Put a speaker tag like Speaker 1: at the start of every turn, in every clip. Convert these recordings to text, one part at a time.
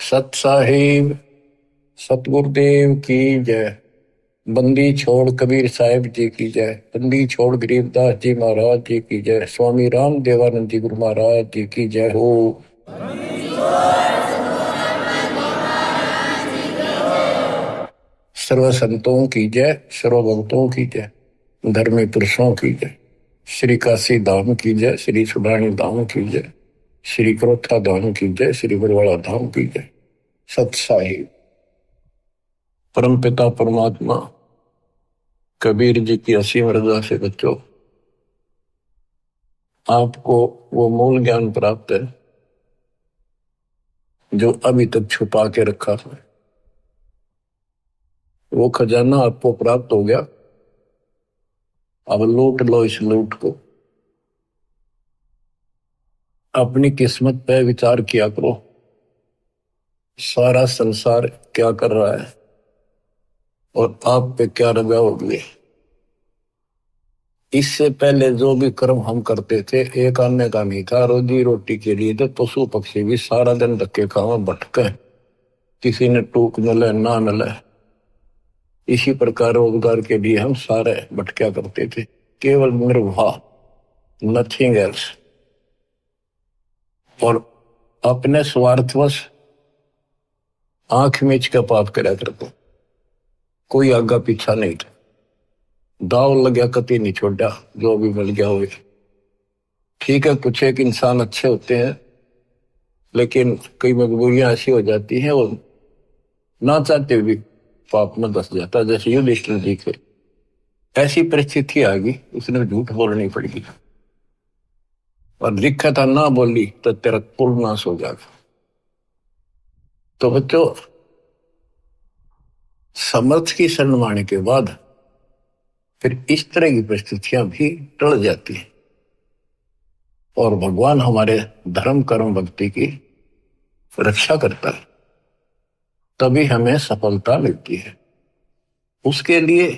Speaker 1: सत साहिब सतगुरुदेव की जय। बंदी छोड़ कबीर साहिब जी की जय। बंदी छोड़ गरीबदास जी महाराज जी की जय। स्वामी राम देवानंद जी गुरु महाराज जी की जय हो। सर्व संतों की जय, सर्व भक्तों की जय, धर्मी पुरुषों की जय। श्री काशी धाम की जय, श्री सुडानी धाम की जय, श्री क्रोथा धाम की जय, श्री बरवाड़ा धाम की जय। सत साहिब परम पिता परमात्मा कबीर जी की असीम रजा से बच्चों, आपको वो मूल ज्ञान प्राप्त है जो अभी तक छुपा के रखा था। वो खजाना आपको प्राप्त हो गया। अब लूट लो इस लूट को। अपनी किस्मत पे विचार किया करो, सारा संसार क्या कर रहा है और आप पे क्या रजा हो गई। इससे पहले जो भी कर्म हम करते थे, एक आने का नहीं था, रोजी रोटी के लिए तो पशु पक्षी भी सारा दिन धक्के खावा भटके, किसी ने टूक मिले ना मिले। इसी प्रकार रोजगार के लिए हम सारे भटका करते थे, केवल निर्वाह, नथिंग एल्स। और अपने स्वार्थवश आंख मीच के पाप करा करते, कोई आगा पीछा नहीं था। दाव लग गया कति नहीं छोड़ा, जो भी मिल गया हो। ठीक है, कुछ एक इंसान अच्छे होते हैं, लेकिन कई मजबूरियां ऐसी हो जाती हैं, वो ना चाहते हुए पाप में धस जाता। जैसे युधिष्ठिर जी के ऐसी परिस्थिति आ गई, उसने झूठ बोलनी पड़ेगी और लिखा था ना बोली तो तेरा कुल नाश हो जाएगा। तो बच्चों, समर्थ की शरण माने के बाद फिर इस तरह की परिस्थितियां भी टल जाती हैं और भगवान हमारे धर्म कर्म भक्ति की रक्षा करता है, तभी हमें सफलता मिलती है। उसके लिए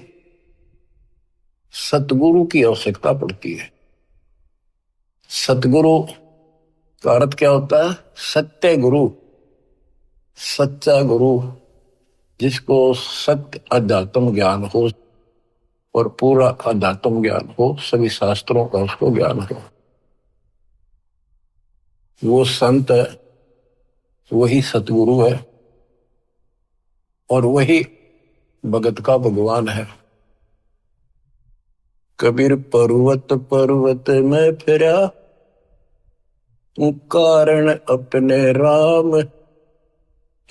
Speaker 1: सतगुरु की आवश्यकता पड़ती है। सतगुरु का अर्थ क्या होता है? सत्य गुरु, सच्चा गुरु, जिसको सत्य अध्यात्म ज्ञान हो और पूरा अध्यात्म ज्ञान हो, सभी शास्त्रों का उसको ज्ञान हो। वो संत है, वही सतगुरु है और वही भगत का भगवान है। कबीर पर्वत पर्वत में फिरा, कारण अपने राम,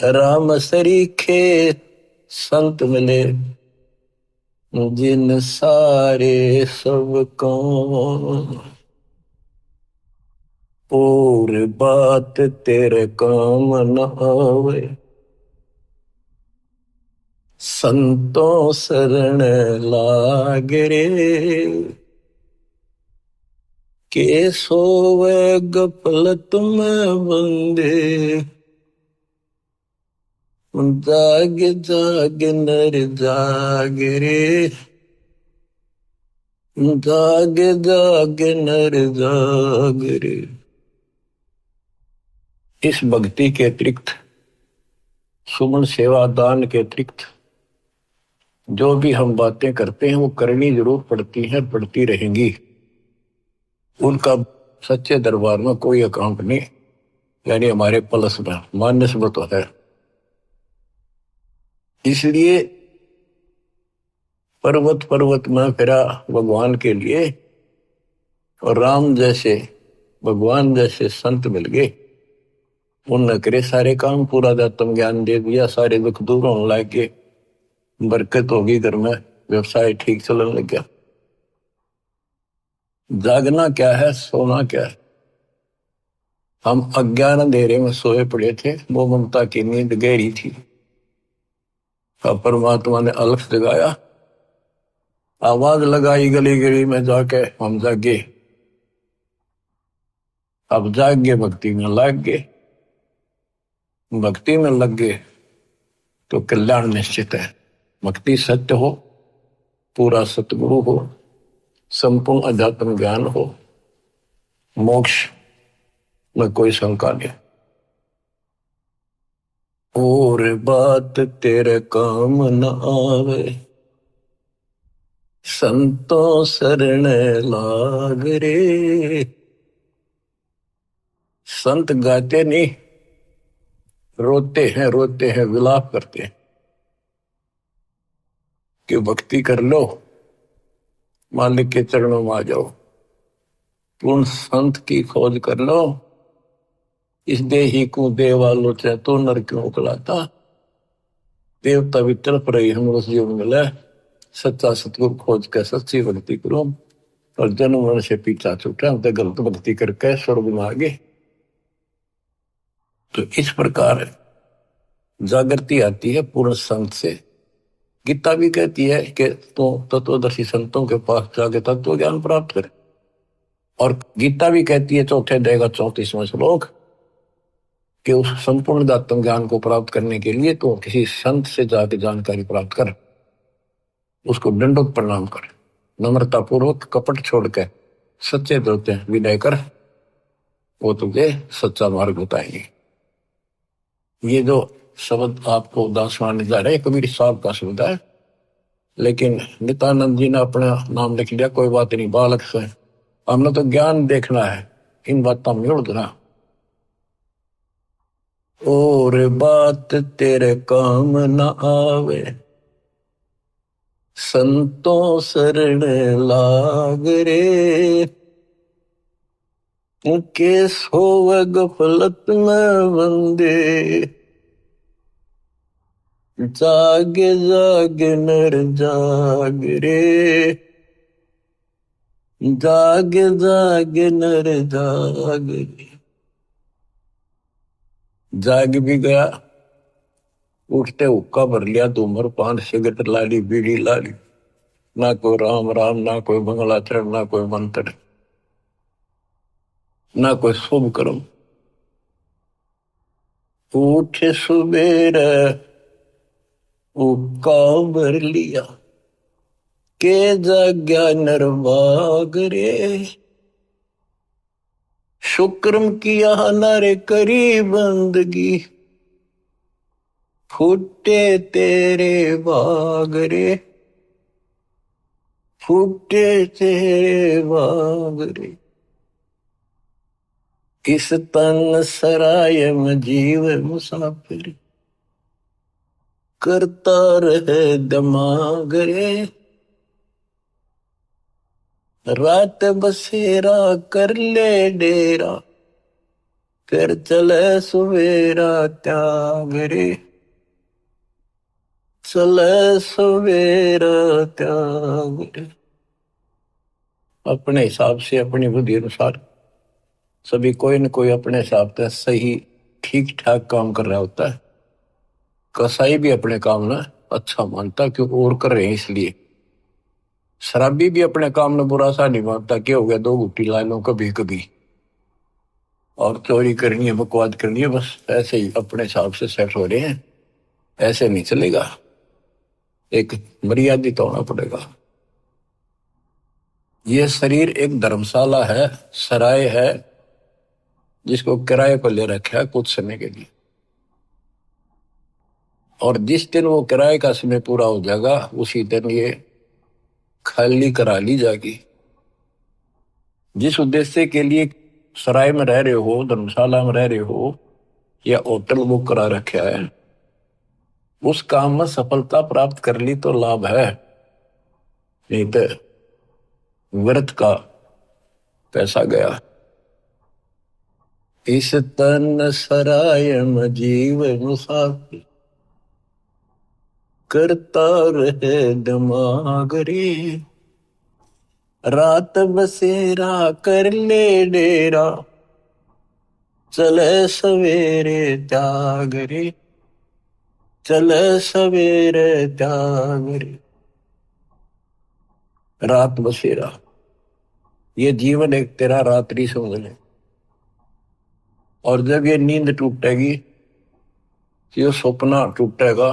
Speaker 1: राम सरीखे संत मिले, जिन सारे सब काम, और बात तेरे काम न आवे, संतों शरण लाग रे, के सोवे गफलत में बंदे, जाग जाग नर जाग रे, जाग जाग नर जाग रे। इस भक्ति के अतिरिक्त, सुमन सेवा दान के अतिरिक्त जो भी हम बातें करते हैं वो करनी जरूर पड़ती है, पड़ती रहेंगी। उनका सच्चे दरबार में कोई अकाउंट नहीं, यानी हमारे पलस में मान्य तो है। इसलिए पर्वत पर्वत में फिरा भगवान के लिए, और राम जैसे भगवान जैसे संत मिल गए। उनने करे सारे काम, पूरा अध्यात्म ज्ञान दे दिया, सारे दुख दूर होने लग गए, बरकत होगी घर में, व्यवसाय ठीक चलने लग गया। जागना क्या है, सोना क्या है? हम अज्ञान अंधेरे में सोए पड़े थे, वो ममता की नींद गहरी थी। अब परमात्मा ने अलख जगाया, आवाज लगाई गली गली में जाके, हम जागे। अब जाग गए, भक्ति में लग गए। भक्ति में लग गए तो कल्याण निश्चित है। भक्ति सत्य हो, पूरा सतगुरु हो, संपूर्ण अध्यात्म ज्ञान हो, मोक्ष में कोई शंका नहीं। और बात तेरे काम न आवे, संतों शरण लाग रे। संत गाते नहीं, रोते हैं, विलाप करते हैं कि भक्ति कर लो, मालिक के चरणों में आ जाओ। पूर्ण संत की खोज कर लो, इस देही को देवालो चाहे तो नर क्यों उकलाता। देवता भी तरफ रही हम उस जीवन मिले, सच्चा सतगुरु खोज के सच्ची भक्ति करो। और जन्म मरण से पीछा छूटा, तो गलत भक्ति करके स्वर्ग में आ गए। तो इस प्रकार जागृति आती है पूर्ण संत से। गीता भी कहती है कि तो तत्वदर्शी संतों के पास जाके तत्व ज्ञान प्राप्त करे। और गीता भी कहती है चौथे अध्याय का 34वां श्लोक कि उस संपूर्ण आत्म ज्ञान को प्राप्त करने के लिए तो किसी संत से जाके जानकारी प्राप्त कर, उसको दंडोत प्रणाम कर, नम्रता पूर्वक कपट छोड़ के सच्चे दोते विनय कर, वो तुझे सच्चा मार्ग बताएंगे। ये जो शब्द आपको दासवान जा रहे कबीर साहब का शब्द है, लेकिन नित्यानंद जी ने अपना नाम लिख लिया, कोई बात नहीं, बालक से हमने तो ज्ञान देखना है, इन बातों में उड़ना। और बात तेरे काम न आवे, संतों शरण लाग रे। उनके सोव गफलत में बंदे, जागे जागे नर जाग रे। जागे जागे नर जाग रे। जाग भी गया, उठते हुक्का भर लिया, धूम्रपान सिगरेट लाली, बीड़ी लाली, ना कोई राम राम, ना कोई मंगलाचरण, ना कोई मंत्र, ना कोई शुभ कर्म। उठे सुबेरे हुक्का भर लिया, के जाग्या नरभाग रे। शुक्रम किया नारे करी बंदगी, फूटे तेरे बाग रे। फूटे तेरे बाग रे। इस तन सराय में जीव मुसाफिर, करता रहे दिमाग रे। रात बसेरा कर ले डेरा, फिर चले सवेरा त्याग रे। चले सवेरा त्याग रे। अपने हिसाब से, अपनी बुद्धि अनुसार सभी कोई न कोई अपने हिसाब से सही ठीक ठाक काम कर रहा होता है। कसाई भी अपने काम ना अच्छा मानता क्यों और कर रहे हैं इसलिए। शराबी भी अपने काम में बुरा सा नहीं मानता, क्या हो गया 2 घुट्टी ला लो कभी कभी, और चोरी करनी है, बकवाद करनी है, बस ऐसे ही अपने हिसाब से सेट हो रहे हैं। ऐसे नहीं चलेगा, एक मर्यादित होना पड़ेगा। यह शरीर एक धर्मशाला है, सराय है, जिसको किराए पर ले रखा है कुछ समय के लिए। और जिस दिन वो किराए का समय पूरा हो जाएगा, उसी दिन ये खाली करा ली जाएगी। जिस उद्देश्य के लिए सराय में रह रहे हो, धर्मशाला में रह रहे हो, या होटल बुक करा रखा है, उस काम में सफलता प्राप्त कर ली तो लाभ है, नहीं तो व्यर्थ का पैसा गया। इस तन सराय में जीव मुसाफिर, करता रहे दिमाग रे। रात बसेरा कर ले डेरा, चले सवेरे त्याग रे। चले सवेरे त्याग रे। रात बसेरा, ये जीवन एक तेरा रात्रि समझ ले। और जब ये नींद टूटेगी, ये सपना टूटेगा,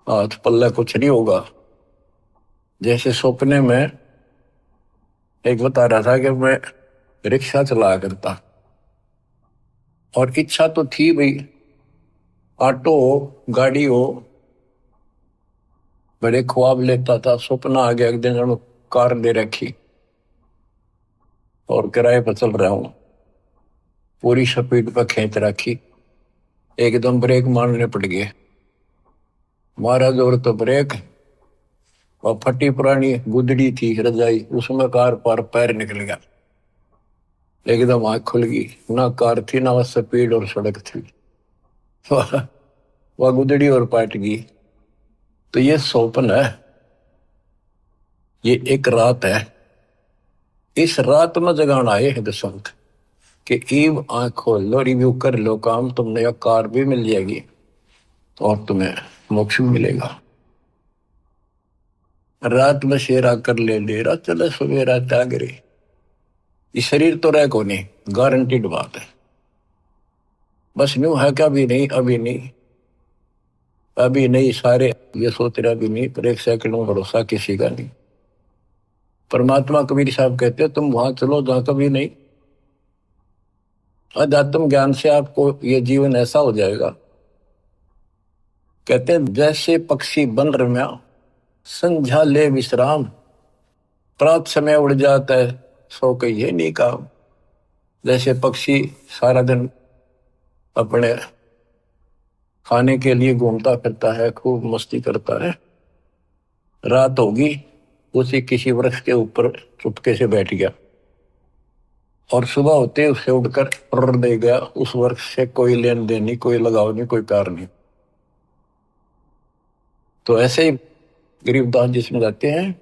Speaker 1: हाथ पल्ले कुछ नहीं होगा। जैसे सपने में एक बता रहा था कि मैं रिक्शा चला करता, और इच्छा तो थी भाई ऑटो हो, गाड़ी हो, बड़े ख्वाब लेता था, सपना आ गया एक दिन जब कार ले रखी और किराए पर चल रहा हूं, पूरी स्पीड पर खींच रखी, एकदम ब्रेक मारने पड़ गए, मारा जोर तो ब्रेक, और फटी पुरानी गुदड़ी थी रजाई, उसमें कार पर पैर निकल गया, एकदम आंख खुल गई, ना कार थी ना स्पीड और सड़क थी। वह गुदड़ी और पाट गई। तो ये स्वप्न है, ये एक रात है, इस रात में जगाना आए हैं दशंत कि ईव आंख खोल लो, रिव्यू कर लो काम, तुमने यह कार भी मिल जाएगी और तुम्हें मोक्ष भी मिलेगा। रात में शेरा कर ले डेरा, चले सवेरा त्यागरे। ये शरीर तो रह को नहीं, गारंटीड बात है। बस न्यू है क्या, अभी नहीं, अभी नहीं, अभी नहीं, सारे ये सोच रहे अभी नहीं, पर एक सेकंड में भरोसा किसी का नहीं। परमात्मा कबीर साहब कहते हैं तुम वहां चलो जहां कभी नहीं। अध्यात्म ज्ञान से आपको ये जीवन ऐसा हो जाएगा, कहते हैं जैसे पक्षी बन रम्या, संध्या ले विश्राम, प्रात समय उड़ जाता है, सो कहिए नहीं काम। जैसे पक्षी सारा दिन अपने खाने के लिए घूमता फिरता है, खूब मस्ती करता है, रात होगी उसी किसी वृक्ष के ऊपर चुपके से बैठ गया और सुबह होते उससे उड़कर उड़ दे गया, उस वृक्ष से कोई लेन देन नहीं, कोई लगाव नहीं, कोई प्यार नहीं। तो ऐसे ही गरीबदास जी समझाते हैं,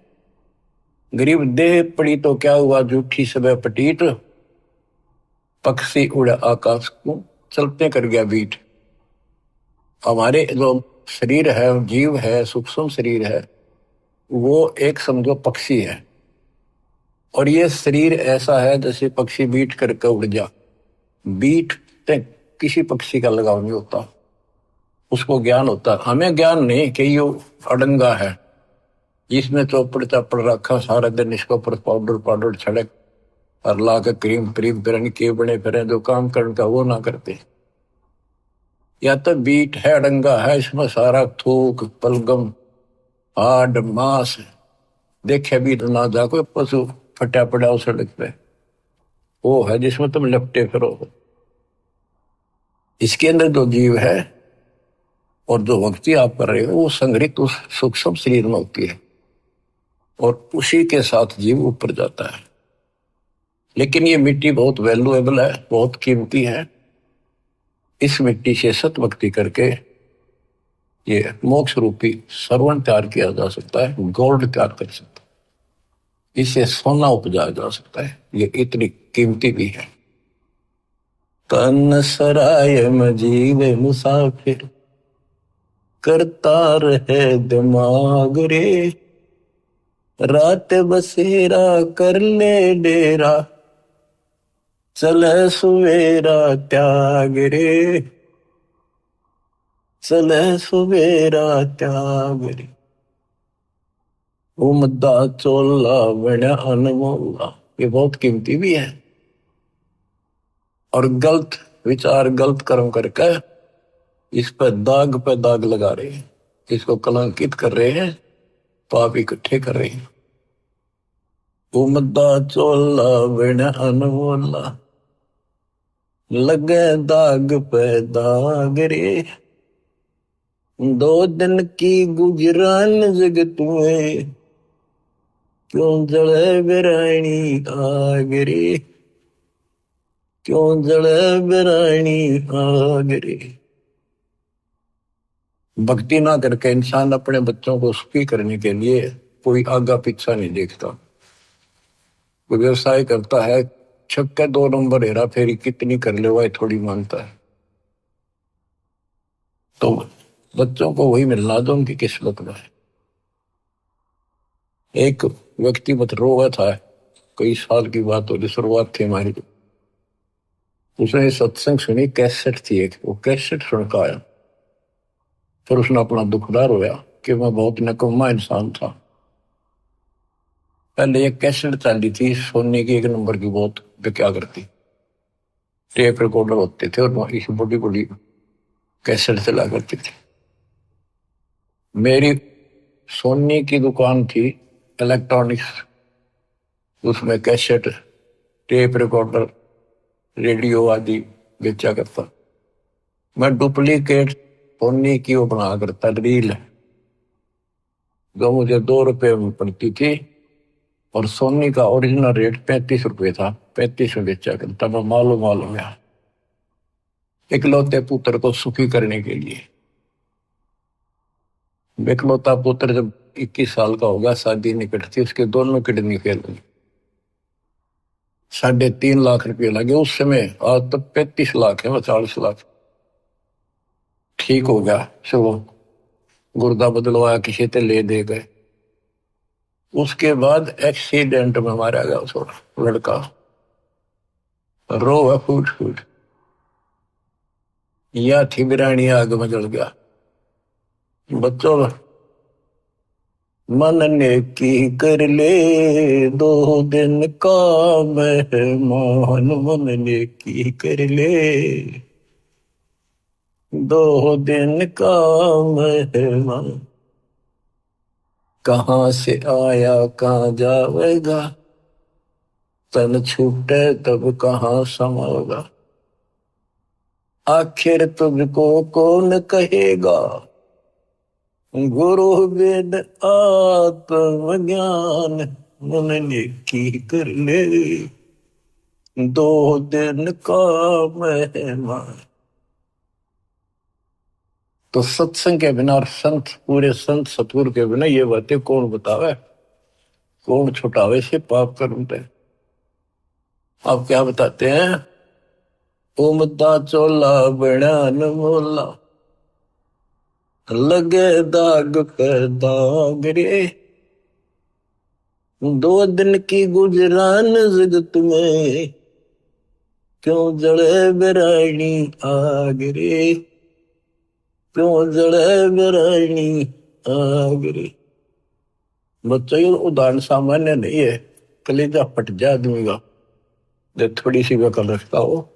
Speaker 1: गरीब देह पड़ी तो क्या हुआ, झूठी सब पटीट, पक्षी उड़ा आकाश को, चलते कर गया बीट। हमारे जो शरीर है, जीव है, सूक्ष्म शरीर है, वो एक समझो पक्षी है, और ये शरीर ऐसा है जैसे पक्षी बीट करके उड़ जा। बीट ते किसी पक्षी का लगाव नहीं होता, उसको ज्ञान होता है, हमें ज्ञान नहीं कि ये अड़ंगा है, जिसमें चौपड़ चापड़ रखा सारा दिन, इसके ऊपर पाउडर पाउडर छड़क और ला के क्रीम क्रीम फिर के बने फिर जो काम करने का वो ना करते। या तो बीट है, अड़ंगा है, इसमें सारा थूक पलगम हाड मांस देखे भी ना जा, कोई पशु फटा पड़ा उस सड़क पे, वो है जिसमें तुम लपटे फिरो। इसके अंदर जो जीव है और जो भक्ति आप कर रहे हो वो संग्रहित उस सूक्ष्म शरीर में होती है, और उसी के साथ जीव ऊपर जाता है। लेकिन ये मिट्टी बहुत वैल्यूएबल है, बहुत कीमती है। इस मिट्टी से सत भक्ति करके ये मोक्ष रूपी सरवण तैयार किया जा सकता है, गोल्ड तैयार कर सकता है, इससे सोना उपजाया जा सकता है, ये इतनी कीमती भी है। तन सराय में जीवे मुसाफिर, करता रहे दिमाग रे, रात बसेरा कर ले डेरा, चले सुवेरा त्याग रे, चले सुवेरा त्याग रे। उमदा चोला बड़ा अनमोला, ये बहुत कीमती भी है। और गलत विचार गलत कर्म करके इस पे दाग लगा रहे हैं, इसको कलंकित कर रहे हैं, पाप इकट्ठे कर रहे हैं। उमदा चोला बड़ा अनमोला, लगे दाग पे दाग रे, दो दिन की गुजरान जगत में, क्यों जले बिरानी आग रे, क्यों जले बिरानी आग रे। भक्ति ना करके इंसान अपने बच्चों को सुखी करने के लिए कोई आगा पीछा नहीं देखता। कोई व्यवसाय करता है, छक्के 2 नंबर हेरा फेरी कितनी कर ले वह थोड़ी मानता है। तो बच्चों को वही मिलना जो उनकी किस्मत में है। एक व्यक्ति मत रोवा था, कई साल की बात होगी, शुरुआत थी हमारी, उसने सत्संग सुनी, कैसेट थी एक, वो कैसेट सुनकर आया, फिर उसने अपना दुखदार होया कि मैं बहुत निकम्मा इंसान था। पहले एक कैसेट चली थी सोने की, 1 नंबर की, बहुत क्या करती, टेप रिकॉर्डर होते थे और इस बड़ी बड़ी कैसेट चला करती थी। मेरी सोनी की दुकान थी इलेक्ट्रॉनिक्स, उसमें कैसेट, टेप रिकॉर्डर, रेडियो आदि बेचा करता। मैं डुप्लीकेट सोनी की वो बना करता रील, जो मुझे 2 रुपए में पड़ती थी, और सोनी का ओरिजिनल रेट 35 रुपए था। 35 में बेचा करता मैं, मालूम मालूम गया इकलौते पुत्र को सुखी करने के लिए। इकलौता पुत्र जब 21 साल का होगा, शादी निकट थी, उसके दोनों किडनी फेल हुई। 3.5 लाख रुपये लगे उस समय। आज तो 35 लाख है, 40 लाख। ठीक हो गया, सब गुर्दा बदलवाया, किसी से ले दे गए। उसके बाद एक्सीडेंट में मारा गया उस लड़का, रो है फूट फूट। या थी बिरानी आग में जल गया। बच्चों, मन ने की कर ले 2 दिन का मेहमान, मन ने की कर ले 2 दिन का मेहमान। कहाँ से आया कहाँ जाएगा, तन छूटे तब कहाँ समाएगा। आखिर तुझको कौन कहेगा, गुरु वेद आत्मज्ञान। मन ने की कर ले 2 दिन का मेहमान। तो सत्संग के बिना और संत, पूरे संत सतगुरु के बिना ये बातें कौन बतावे, कौन छुटावे से पाप कर्म पे। आप क्या बताते हैं, उमदा चोला बना न मोला, लगे दाग पे दाग रे। 2 दिन की गुजरान जगत में, क्यों जड़े बिरानी आग रे, क्यों जड़े बिरानी आग रे। बच्चों, ये उदाहरण सामान्य नहीं है, कलेजा फट जाए आदमी का। जब थोड़ी सी वकल रखता हो,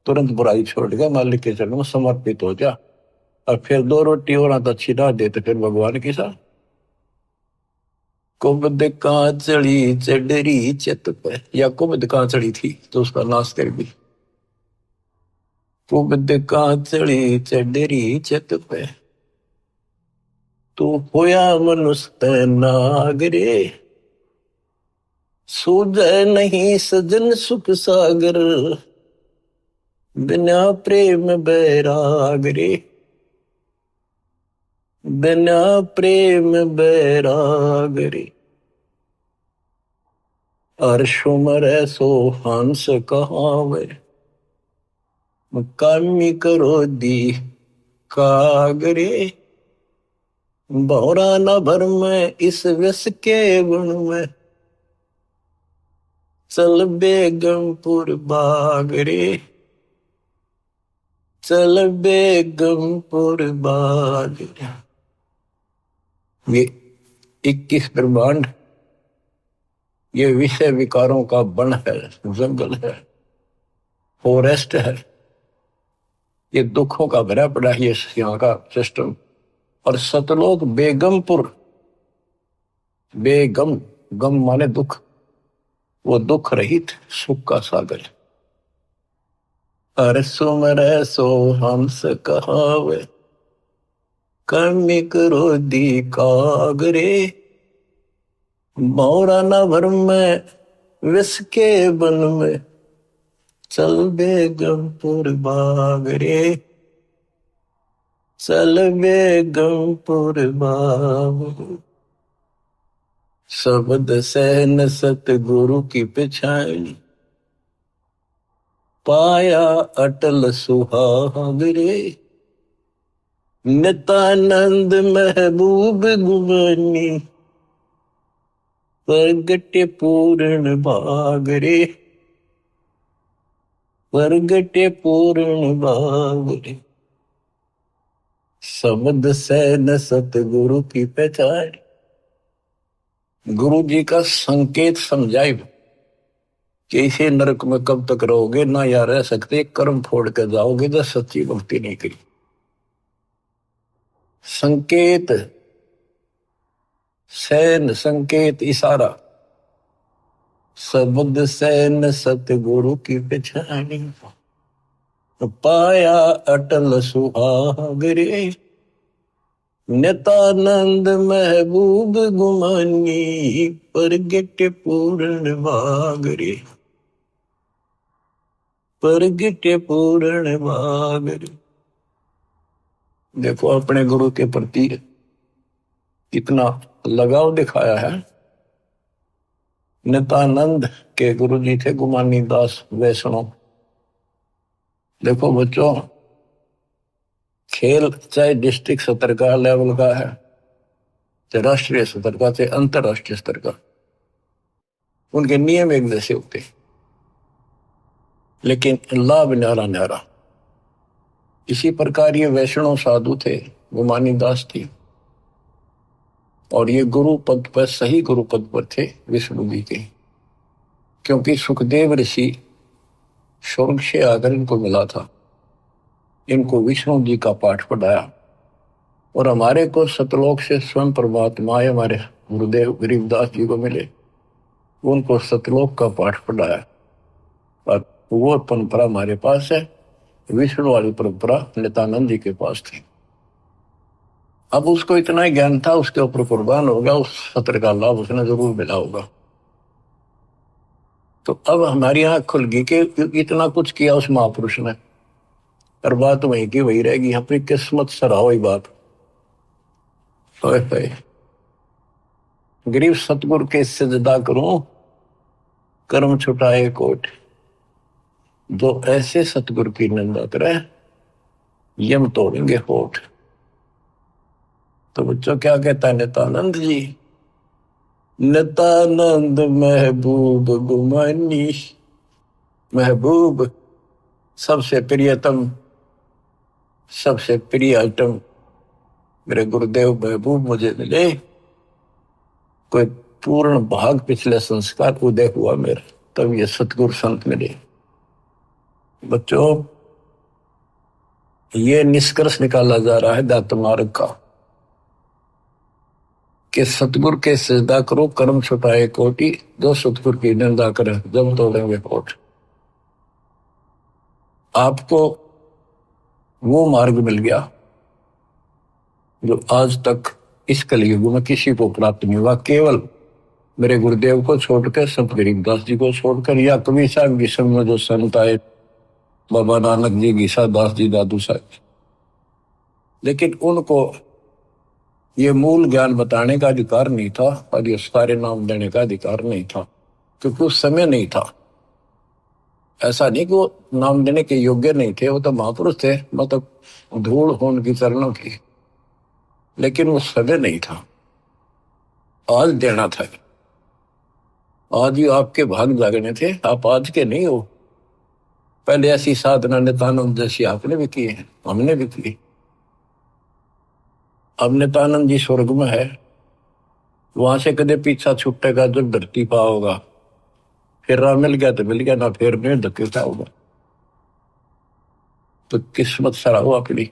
Speaker 1: तुरंत बुराई छोड़ के मालिक के चरणों में समर्पित हो जा, और फिर 2 रोटी और तो अच्छी ना दे तो फिर भगवान की सा। कुबद कांचड़ी चढ़ी चित पे, या कुबद कांचड़ी थी तो उसका नाश कर दी। कुबद कांचड़ी चढ़ी चित पे, तू होया मनुष्य नागरे। सूझे नहीं सजन सुख सागर, बिना प्रेम बैराग रे, बिना प्रेम बैराग रे। अर्शुमर सो हंस कहावे, कामी करो दी कागरे। भौरा न भर में इस विष के गुण में, चल बेगमपुर बागरे, चल बेगमपुर बागरे। ये 21 ब्रह्मांड, ये विषय विकारों का वन है, जंगल है, फॉरेस्ट है। ये दुखों का भरा पड़ा है ये यहाँ का सिस्टम। और सतलोक बेगमपुर, बेगम, गम माने दुख, वो दुख रहित सुख का सागर। अरे सुमर सो हंस कहावे, कर्मी करो दी कागरे। भौरा न भर में विष के बन में, चल बेगमपुर बागरे, चल बेगमपुर बागरे। शब्द सहन सतगुरु की पिछाड़ी, पाया अटल सुहागरे। नित्यानंद महबूब गुमानी, प्रगटे पूर्ण बागरे, प्रगटे पूर्ण बागरे। शब्द सहन सतगुरु की पहचान, गुरु जी का संकेत समझाए कि इसे नरक में कब तक रहोगे, ना या रह सकते, कर्म फोड़ कर जाओगे जब सच्ची भक्ति नहीं करी। संकेत सैन संकेत इशारा, शब्द सैन सतगुरु की पहचानी, पाया अटल सुहाग रे, नितानंद महबूब गुमानी, प्रगट पूर्ण भाग रे, प्रगट पूर्ण भाग रे। देखो अपने गुरु के प्रति कितना लगाव दिखाया है। नितानंद के गुरु जी थे गुमानी दास वैष्णव। देखो बच्चों, खेल चाहे डिस्ट्रिक्ट स्तर का लेवल का है, चाहे राष्ट्रीय स्तर का, चाहे अंतरराष्ट्रीय स्तर का, उनके नियम एक जैसे होते, लेकिन लाभ न्यारा न्यारा। इसी प्रकार ये वैष्णव साधु थे, गुमानी दास थी, और ये गुरु पद पर, सही गुरु पद पर थे विष्णु जी के, क्योंकि सुखदेव ऋषि स्वर्ग से आकर इनको मिला था, इनको विष्णु जी का पाठ पढ़ाया, और हमारे को सतलोक से स्वयं परमात्मा हमारे गुरुदेव गरीबदास जी को मिले, उनको सतलोक का पाठ पढ़ाया। और वो परंपरा हमारे पास है, विष्णु वाली परंपरा नित्यानंद जी के पास थी। अब उसको इतना ही ज्ञान था, उसके ऊपर कुर्बान होगा, उस सत्र का लाभ उसने जरूर मिला होगा। तो अब हमारी आंख खुल गई कि इतना कुछ किया उस महापुरुष ने, और बात वहीं की वही रहेगी। अपनी किस्मत सराहो ही बात। गरीब सतगुरु के सजदा करूं, कर्म छुटाए कोट, जो ऐसे सतगुरु की निंदा करे यम तोड़ेंगे होठ। तो बच्चों क्या कहता है नित्यानंद जी, नित्यानंद महबूब गुमानी, महबूब सबसे प्रियतम, सबसे प्रिय आइटम मेरे गुरुदेव महबूब मुझे मिले। कोई पूर्ण भाग पिछले संस्कार उदय हुआ मेरा, तब ये सतगुरु संत मिले। बच्चों, ये निष्कर्ष निकाला जा रहा है दात मार्ग का कि सतगुरु के सजदा करो, कर्म छुटाए कोटि, जो सतगुरु की निंदा करे जब तोड़ेंगे होठ। आपको वो मार्ग मिल गया जो आज तक इस कलयुग में किसी को प्राप्त नहीं हुआ, केवल मेरे गुरुदेव को छोड़कर, संत गरीबदास जी को छोड़कर, या कभी साहब की समय में जो संत आए, बाबा नानक जी, गीसा दास जी, दादू साहब, लेकिन उनको ये मूल ज्ञान बताने का अधिकार नहीं था, और ये सारे नाम देने का अधिकार नहीं था, क्योंकि उस समय नहीं था। ऐसा नहीं कि वो नाम देने के योग्य नहीं थे, वो तो महापुरुष थे, मतलब धूल हो उनकी चरणों की, लेकिन वो समय नहीं था। आज देना था, आज ही आपके भाग जागने थे, आप आज के नहीं हो। पहले ऐसी साधना नित्यानंद जैसी आपने भी की है, हमने भी की। अब नित्यानंद जी स्वर्ग में है, वहां से कदे पीछा छुटेगा जब धरती पा होगा, फिर राह मिल गया तो मिल गया, ना फिर नहीं धक्के क्या होगा। तो किस्मत सराहो अपनी।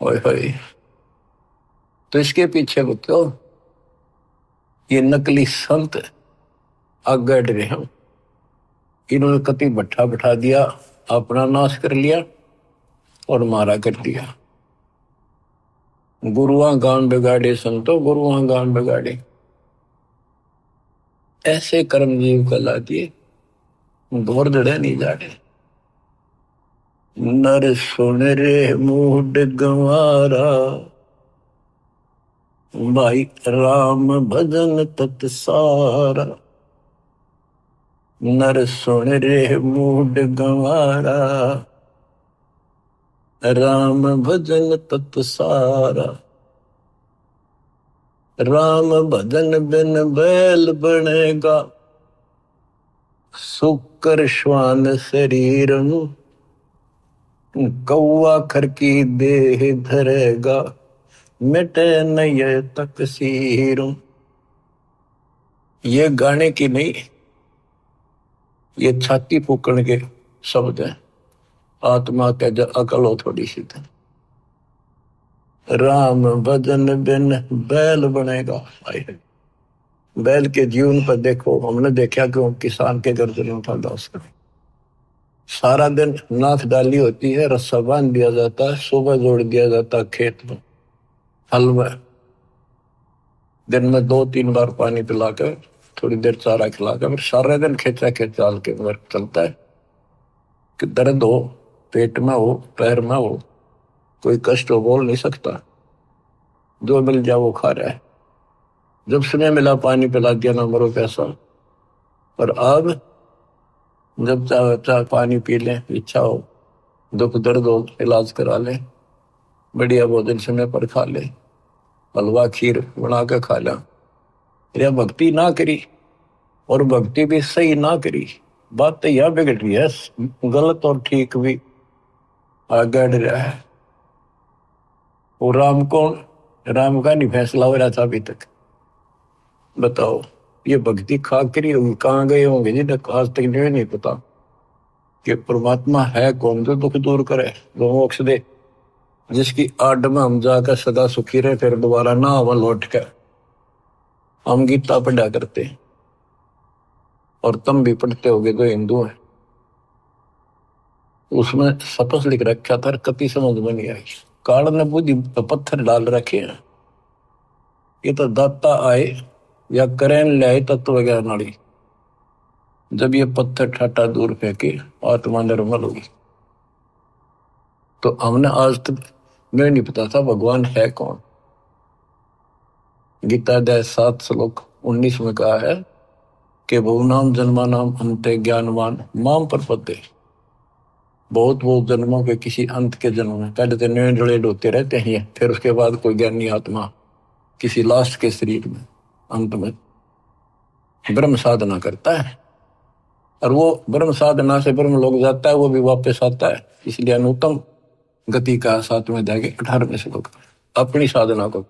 Speaker 1: ओए होए, तो इसके पीछे बच्चों ये नकली संत आगे रहे हैं, इन्होंने कति भट्ठा बैठा दिया, अपना नाश कर लिया और मारा कर दिया। गुरुआ गान बिगाड़े संतो, गुरुआ गान बिगाड़े, ऐसे कर्म जीव कला दिए, घोर जड़े नहीं जाड़े। नर सुन रे मूड गंवारा, भाई राम भजन तत सारा। नर सुन रे मूड गंवारा, राम भजन तत सारा। राम भजन बिन बैल बनेगा, सुकर श्वान शरीर, कौआ खर की देह धरेगा, मिटे नय तकसीर। ये गाने की नहीं, ये छाती फूकण के शब्द हैं। आत्मा के अकल हो थोड़ी सी थे। राम भजन बिन बैल बनेगा। बैल के जीवन पर देखो, हमने देखा कि वो किसान के गर्दन में उठा उसका सारा दिन नाथ डाली होती है, रस्सा बांध दिया जाता है, सुबह जोड़ दिया जाता है खेत में, हल में, दिन में 2-3 बार पानी पिलाकर, थोड़ी देर चारा खिलाकर, सारा दिन खेचा खेचाल के वर्क चलता है कि दर्द हो, पेट में हो, पैर में हो, कोई कष्ट हो, बोल नहीं सकता, जो मिल जाए वो खा रहा है। जब समय मिला पानी पिला दिया, ना मरो पैसा। पर अब जब चाहे पानी पी लें, इच्छा हो, दुख दर्द हो, इलाज करा लें, बढ़िया भोजन समय पर खा ले, हलवा खीर बना के खा ला, या भक्ति ना करी, और भक्ति भी सही ना करी, बात तो यह बिगड़ रही है, गलत और ठीक भी आगे रहा है। वो राम कौन, राम का नहीं फैसला हो रहा था अभी तक। बताओ, ये भक्ति खा करी होगी, कहाँ गए होंगे जिन्हें आज तक नहीं पता कि परमात्मा है कौन, जो दुख दूर करे, जो मोक्ष दे, जिसकी आड़ में हम जाकर सदा सुखी रहे, फिर दोबारा ना आवा लौट कर। हम गीता पढ़ा करते हैं, और तुम भी पढ़ते होगे जो हिंदू है, उसमें सपस लिख रखा था, कति समझ में नहीं आई। काल ने बुद्धि पत्थर डाल रखे हैं, ये तो दाता आए या करें ले तत्व ज्ञान नाड़ी, जब ये पत्थर ठाटा दूर फेंके आत्मा निर्मल होगी। तो हमने आज तक मैं नहीं पता था भगवान है कौन। गीता अध्याय 7 श्लोक 19 में कहा है कि बहुनाम जन्मानाम अंते ज्ञानवान माम प्रपद्ये। बहुत जन्मों के किसी अंत के जन्म में, पहले तो निर्णय होते रहते हैं, फिर उसके बाद कोई ज्ञानी आत्मा किसी लास्ट के शरीर में अंत में ब्रह्म साधना करता है, और वो ब्रह्म साधना से ब्रह्म लोग जाता है, वो भी वापस आता है। इसलिए अनुत्तम गति का 7वें अध्याय के 18वें श्लोक अपनी साधना को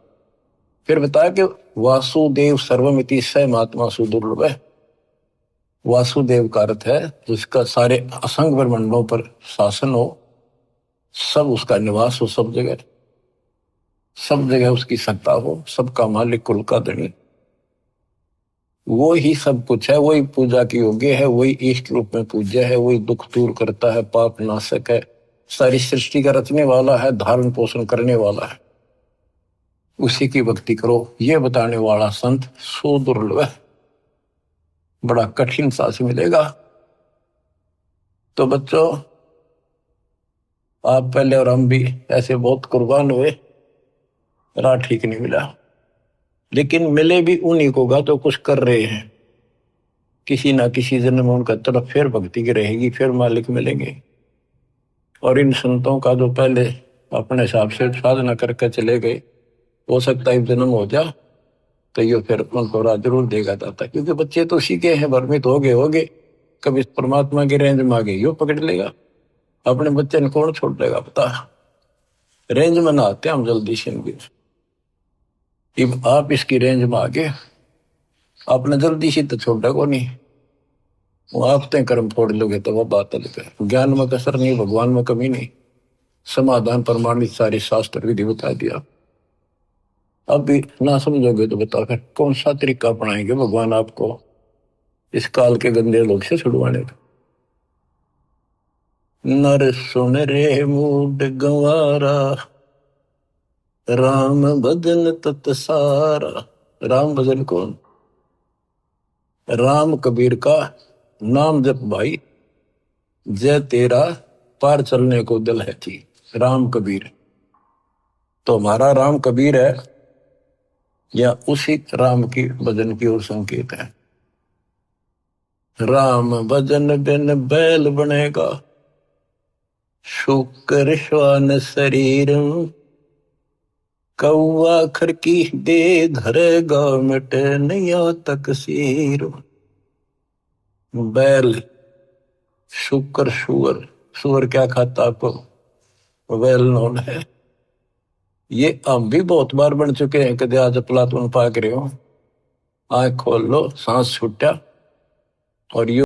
Speaker 1: फिर बताया कि वासुदेव सर्वमिति स महात्मा सुदुर्लभ है। वासुदेव का अर्थ है जिसका सारे असंग ब्रह्मांडों पर शासन हो, सब उसका निवास हो, सब जगह उसकी सत्ता हो, सबका मालिक, कुल का धनी, वो ही सब कुछ है, वही पूजा की योग्य है, वही इष्ट रूप में पूज्य है, वही दुख दूर करता है, पाप नाशक है, सारी सृष्टि का रचने वाला है, धारण पोषण करने वाला है, उसी की भक्ति करो, ये बताने वाला संत सुदुर्लभ है, बड़ा कठिन सांस मिलेगा। तो बच्चों, आप पहले और हम भी ऐसे बहुत कुर्बान हुए, राह ठीक नहीं मिला, लेकिन मिले भी उन्हीं को गा तो कुछ कर रहे हैं, किसी ना किसी जन्म में उनका तरफ फिर भक्ति की रहेगी, फिर मालिक मिलेंगे। और इन संतों का जो पहले अपने हिसाब से साधना करके चले गए, हो सकता है जन्म हो जा तो ये फिर उनको राह जरूर देगा दाता, क्योंकि बच्चे तो सीखे हैं, भ्रमित होगे कभी परमात्मा की रेंज में आ गए यो पकड़ लेगा, अपने बच्चे ने कौन छोड़ देगा पता। रेंज में ना आते हम जल्दी से, अब आप इसकी रेंज में आगे आपने जल्दी से तो छोड़ को नहीं, वो आप ते कर्म फोड़ लोगे तो वो बात अलग है। ज्ञान में कसर नहीं, भगवान में कमी नहीं, समाधान प्रमाणित सारे शास्त्र विधि बता दिया। अब भी ना समझोगे तो बताओ फिर कौन सा तरीका अपनाएंगे भगवान आपको इस काल के गंदे लोग से छुड़वाने का। नर सुन रे मूड गंवारा, राम भजन तत सारा। राम भजन कौन? राम कबीर का नाम जप भाई, जय तेरा पार चलने को दिल है थी। राम कबीर तो हमारा राम कबीर है या उसी राम की भजन की ओर संकेत है। राम भजन बिन बैल बनेगा, शुक्र श्वान शरीर, कौआ खरकी दे धरेगा मिट नया तकसीर। बैल, शुक्र, सुअर, सुअर क्या खाता आपको वेल नोन है। ये हम भी बहुत बार बन चुके हैं, कदे आज प्लाटून पाक रहे हो, आंख खोल लो, सांस छूटा और यू